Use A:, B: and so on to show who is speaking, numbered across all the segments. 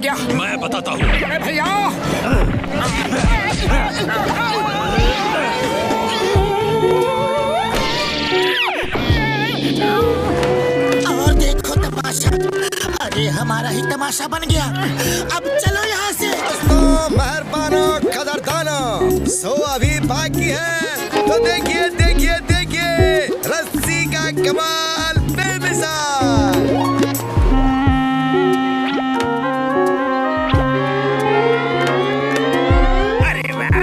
A: गया?
B: मैं बताता हूँ।
A: बड़े भैया
C: और देखो तमाशा, अरे हमारा ही तमाशा बन गया। अब चलो यहाँ से।
D: मेहरबानो कदरदानो, सो अभी बाकी है तो देखिए देखिए देखिए रस्सी का कमाल बेमिसाल।
A: अरे वाह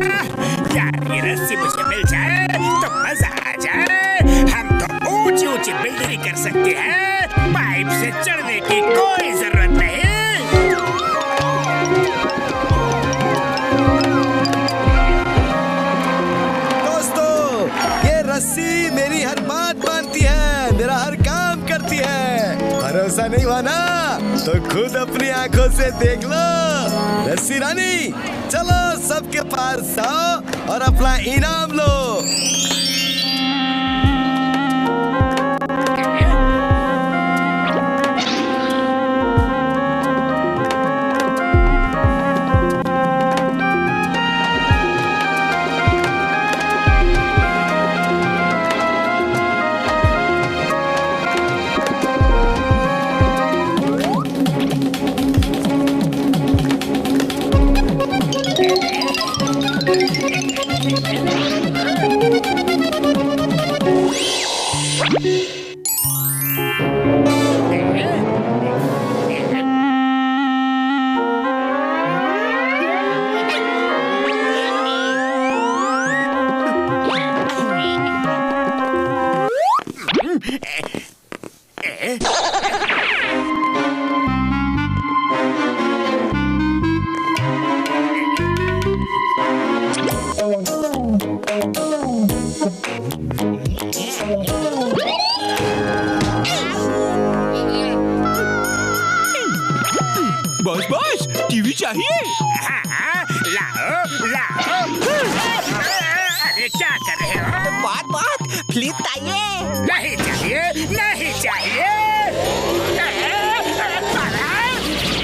A: यार, ये रस्सी मुझे मिल जाए तो मजा आ जाए। हम तो ऊंची ऊंची बिल्डिंग कर सकते हैं, पाइप से चढ़ने की कोई जरूरत नहीं।
D: रस्सी मेरी हर बात मानती है, मेरा हर काम करती है। भरोसा नहीं हुआ ना तो खुद अपनी आंखों से देख लो। रस्सी रानी चलो सबके पास आओ और अपना इनाम लो।
B: बॉस बॉस टीवी चाहिए?
A: हाँ, लाओ लाओ। अरे क्या कर रहे हो?
C: बात प्लीज चाहिए।
A: नहीं चाहिए, नहीं चाहिए।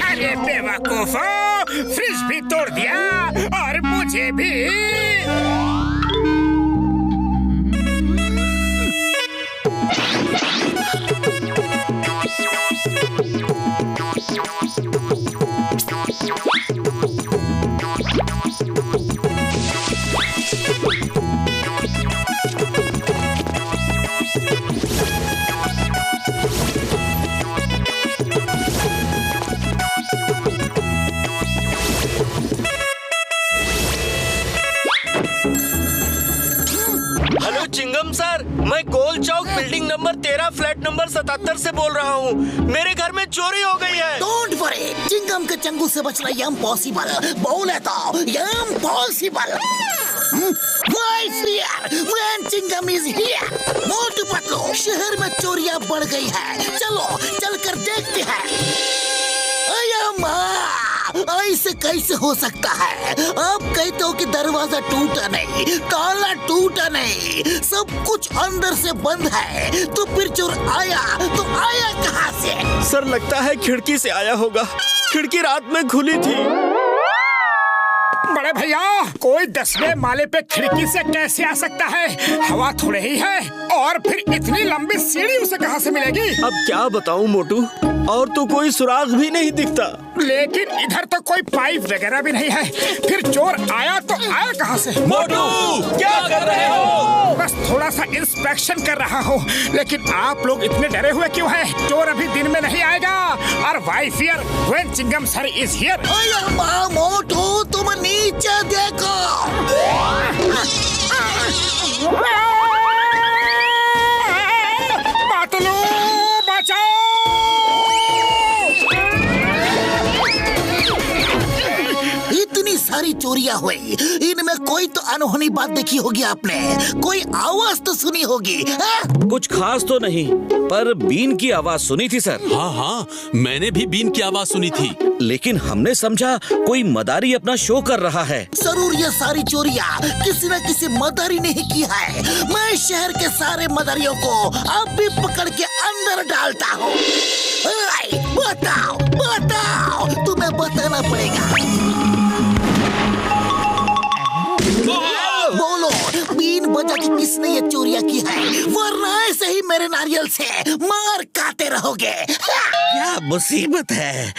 A: अरे बेवकूफो, फ्रिज भी तोड़ दिया और मुझे भी।
E: हेलो चिंगम सर, मैं गोल चौक बिल्डिंग नंबर 13 फ्लैट नंबर 77 से बोल रहा हूँ। मेरे घर में चोरी हो गई है।
C: डोंट वरी, चिंगम के चंगू से बचना इम्पॉसिबल। बोले तो impossible. Why fear when Chingam is here? Motu Patlu, शहर में चोरियां बढ़ गई है। चलो चलकर देखते हैं। ऐसे कैसे हो सकता है? आप कहते हो कि दरवाजा टूटा नहीं, ताला टूटा नहीं, सब कुछ अंदर से बंद है, तो फिर चोर आया तो आया कहाँ से?
E: सर लगता है खिड़की से आया होगा। खिड़की रात में खुली थी।
A: बड़े भैया, कोई 10वें माले पे खिड़की से कैसे आ सकता है? हवा थोड़े ही है, और फिर इतनी लंबी सीढ़ी उसे कहाँ से मिलेगी?
E: अब क्या बताऊं मोटू, और तो कोई सुराग भी नहीं दिखता।
A: लेकिन इधर तो कोई पाइप वगैरह भी नहीं है। फिर चोर आया तो आया कहाँ से?
B: मोटू क्या कर रहे हो?
A: बस थोड़ा सा इंस्पेक्शन कर रहा हूँ। लेकिन आप लोग इतने डरे हुए क्यों हैं? चोर अभी दिन में नहीं आएगा। और why fear when Chingam sir is here.
C: Motu तुम नीचे देखो।
A: पातलू बचाओ।
C: इतनी सारी सारी चोरियां हुई, इनमें कोई तो अनहोनी बात देखी होगी आपने, कोई आवाज तो सुनी होगी।
F: कुछ खास तो नहीं, पर बीन की आवाज सुनी थी सर।
B: हाँ हाँ, मैंने भी बीन की आवाज सुनी थी।
F: लेकिन हमने समझा कोई मदारी अपना शो कर रहा है।
C: जरूर ये सारी चोरियां किसी न किसी मदारी ने ही की है। मैं शहर के सारे मदारियों को अब भी पकड़ के अंदर डालता हूँ। बताओ बताओ, तुम्हें बताना पड़ेगा। बोलो, बीन बजा के किसने ये चोरियां की है, वरना ऐसे ही मेरे नारियल से मार खाते रहोगे।
G: क्या मुसीबत है,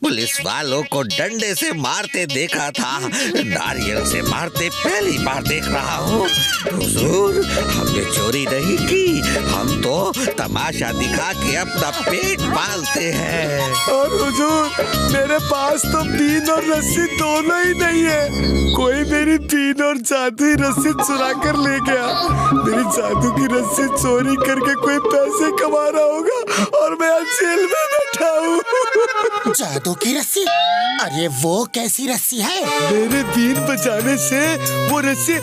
G: पुलिस वालों को डंडे से मारते देखा था, नारियल से मारते पहली बार देख रहा हूँ। हुजूर, हमने चोरी नहीं की, हम तो तमाशा दिखा के अपना पेट पालते हैं।
D: और हुजूर, मेरे पास तो बीन और रस्सी दोनों ही नहीं है। कोई मेरी बीन और जादुई रस्सी चुरा कर ले गया। मेरी जादू की रस्सी चोरी करके कोई पैसे कमा रहा होगा और मैं जेल में बैठा हूँ।
C: जादू की रस्सी? अरे वो कैसी रस्सी है?
D: मेरे बीन बजाने से वो रस्सी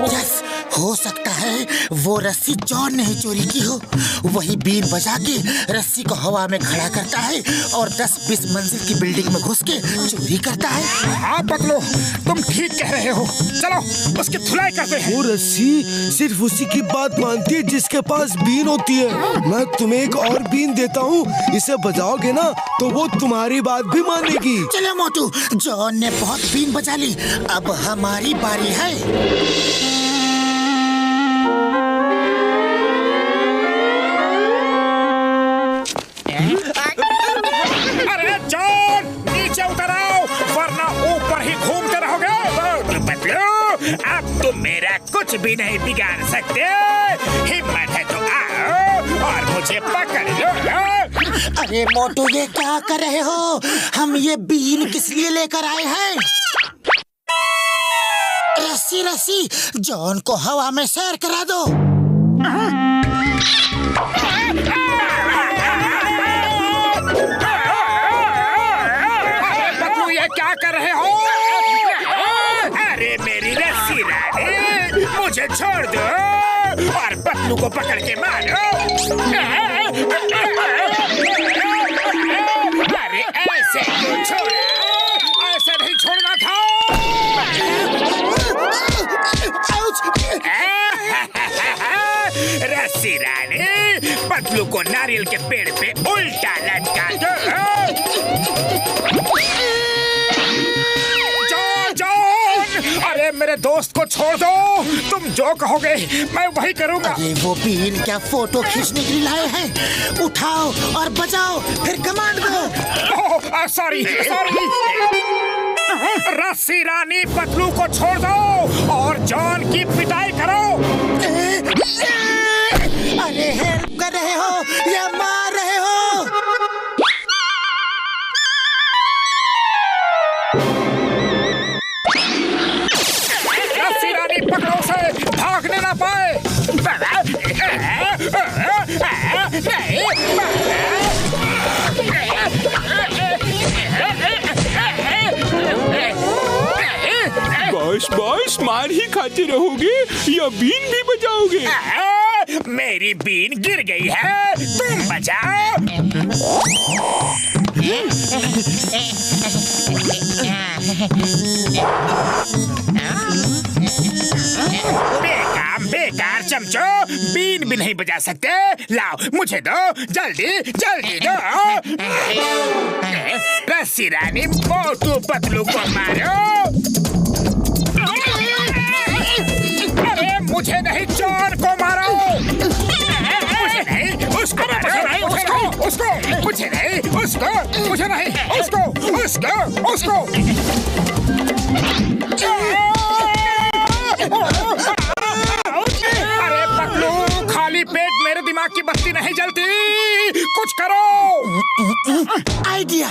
C: यस, हो सकता है वो रस्सी जॉन ने ही चोरी की हो। वही बीन बजा के रस्सी को हवा में खड़ा करता है और 10-20 मंजिल की बिल्डिंग में घुस के चोरी करता है।
A: हाँ पतलू, तुम ठीक कह रहे हो। चलो उसकी धुलाई करते हैं।
D: वो रस्सी सिर्फ उसी की बात मानती है जिसके पास बीन होती है। मैं तुम्हें एक और बीन देता हूँ, इसे बजाओगे ना तो वो तुम्हारी बात भी मानेगी।
C: चलो मोटू, जॉन ने बहुत बीन बजा ली, अब हमारी बारी है।
A: अरे जॉन, नीचे उतर आओ, वरना ऊपर ही घूमते रहोगे। बदलो, अब तुम मेरा कुछ भी नहीं बिगाड़ सकते। हिम्मत है तो आओ और मुझे पकड़ लो।
C: अरे मोटू, ये क्या कर रहे हो? हम ये बीन किस लिए लेकर आए हैं? रस्सी रस्सी, जॉन को हवा में सैर करा दो।
A: क्या कर रहे हो? अरे मेरी रस्सी रानी, मुझे छोड़ दो और पतलू को पकड़ के मारो। अरे ऐसे क्यों छोड़ा? ऐसे नहीं छोड़ना था। रस्सी रानी, पतलू को नारियल के पेड़ पे उल्टा लटका दो। अरे मेरे दोस्त को छोड़ दो, तुम जो कहोगे मैं वही करूंगा।
C: अरे वो बीन क्या फोटो खींचने के लिए लाए हैं? उठाओ और बजाओ, फिर कमांड दो।
A: Sorry sorry. रस्सी रानी, पतलू को छोड़ दो और जॉन की पिटाई करो।
C: अरे हेल्प कर रहे हो या मार रहे हो?
A: पकड़ो उसे, भागने ना पाए।
B: बस मार ही खाते रहोगे या बीन भी बजाओगे?
A: मेरी बीन गिर गई है, तुम बजाओ। बेकार चमचो, बीन भी नहीं बजा सकते। लाओ मुझे दो, जल्दी जल्दी दो। रस्सी रानी, मोटू पतलू को मारो। अरे मुझे नहीं, जॉन को मारो। मुझे नहीं, उसको मारो। उसको मुझे नहीं, उसको मुझे नहीं, उसको। अरे पतलू, खाली पेट मेरे दिमाग की बत्ती नहीं जलती, कुछ करो।
C: आइडिया।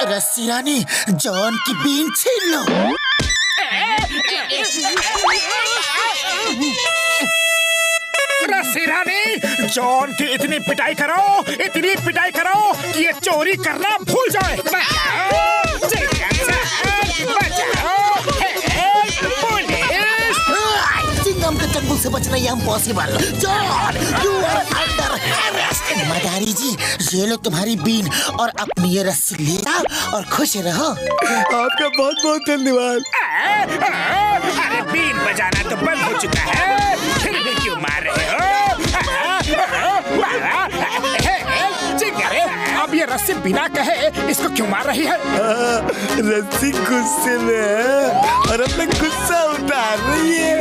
C: रस्सी रानी, जॉन की बीन छीन लो।
A: रस्सी रानी, जॉन की इतनी पिटाई करो कि ये चोरी करना भूल जाए। बचाओ चिंगम साहब, बचाओ। पुलिस!
C: चिंगम के चंगुल से बचना ये impossible. John, you are under arrest. मदारी जी, ये लो तुम्हारी बीन और अपनी ये रस्सी ले जाओ और खुश रहो।
D: आपका बहुत बहुत धन्यवाद।
A: अरे बीन बजाना तो बंद हो चुका है, फिर भी क्यों मार रहे हो? अब ये रस्सी बिना कहे इसको क्यों मार रही है?
D: रस्सी गुस्से में है और अपना गुस्सा उतार रही है।